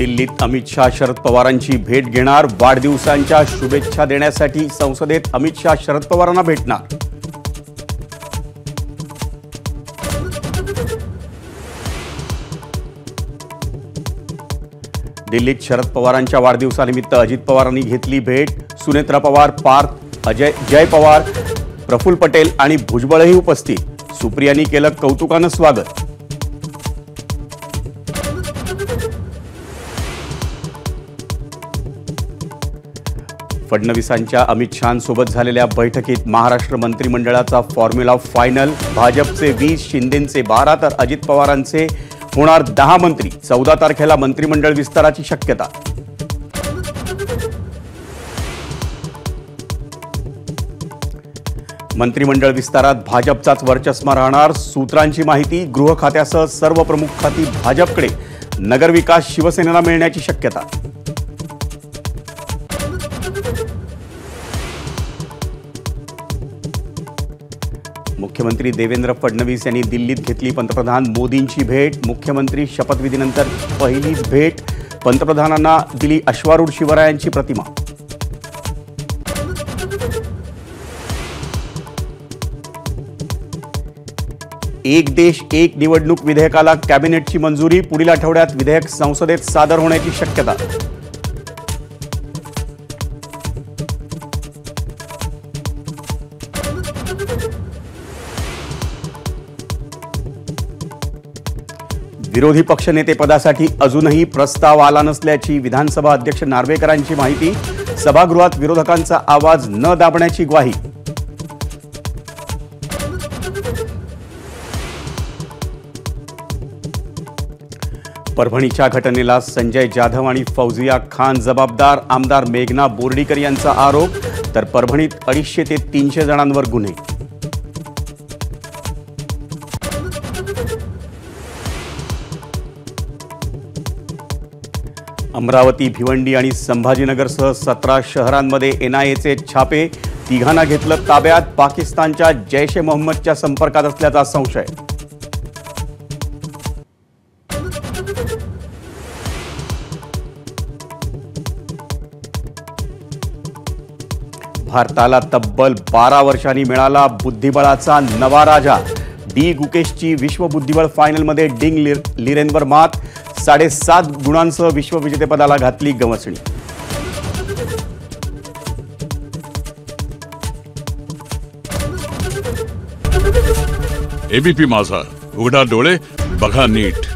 दिल्लीत अमित शाह शरद पवारांची भेट घेणार। वाढदिवसांच्या शुभेच्छा देण्यासाठी संसदेत अमित शाह शरद पवारांना भेटणार। दिल्लीत शरद पवारांच्या वाढदिवसानिमित्त अजित पवारांनी घेतली भेट। सुनेत्रा पवार, पार्थ, जय पवार, प्रफुल्ल पटेल आणि भुजबळही उपस्थित। सुप्रियांनी केलं कौतुकानं स्वागत। फडणवीसांच्या अमित शहांसोबत झालेल्या बैठकीत महाराष्ट्र मंत्रिमंडळाचा फॉर्म्युला फायनल। भाजपचे 20, शिंदेंचे 12 तर अजित पवारांचे होणार 10 मंत्री। 14 तारखेला मंत्रिमंडळ विस्ताराची शक्यता। मंत्रिमंडळ विस्तारात भाजपचाच वर्चस्व राहणार। सूत्रांची माहिती, गृह खात्यासह सर्व प्रमुख खाती भाजपकडे। नगरविकास शिवसेनेला मिळण्याची शक्यता। मुख्यमंत्री देवेंद्र फडणवीस यांनी दिल्लीत घेतली पंतप्रधान मोदींची भेट। मुख्यमंत्री शपथविधीनंतर पहिलीच भेट। पंतप्रधानांना दिली अश्वारूढ शिवरायांची प्रतिमा। एक देश एक निवडणूक विधेयकाला कॅबिनेटची मंजुरी। पुढील आठवड्यात विधेयक संसदेत सादर होण्याची शक्यता। विरोधी पक्षनेतेपदासाठी अजूनही प्रस्ताव आला नसल्याची विधानसभा अध्यक्ष नार्वेकरांची माहिती। सभागृहात विरोधकांचा आवाज न दाबण्याची ग्वाही। परभणीच्या घटनेला संजय जाधव आणि फौजिया खान जबाबदार। आमदार मेघना बोर्डीकर यांचा आरोप। तर परभणीत 250 ते 300 जणांवर गुन्हे। अमरावती, भिवंडी आणि संभाजीनगरसह 17 शहरांमध्ये एनआयएचे छापे। तिघांना घेतलं ताब्यात। पाकिस्तानच्या जैश ए मोहम्मदच्या संपर्कात असल्याचा संशय। भारताला तब्बल 12 वर्षांनी मिळाला बुद्धिबळाचा नवा राजा। डी गुकेशची विश्व बुद्धिबळ फायनलमध्ये डिंग लिरेनवर मात। 7.5 गुणांसह विश्वविजेतेपदाला घातली गवसणी। एबीपी माझा, उघडा डोळे बघा नीट।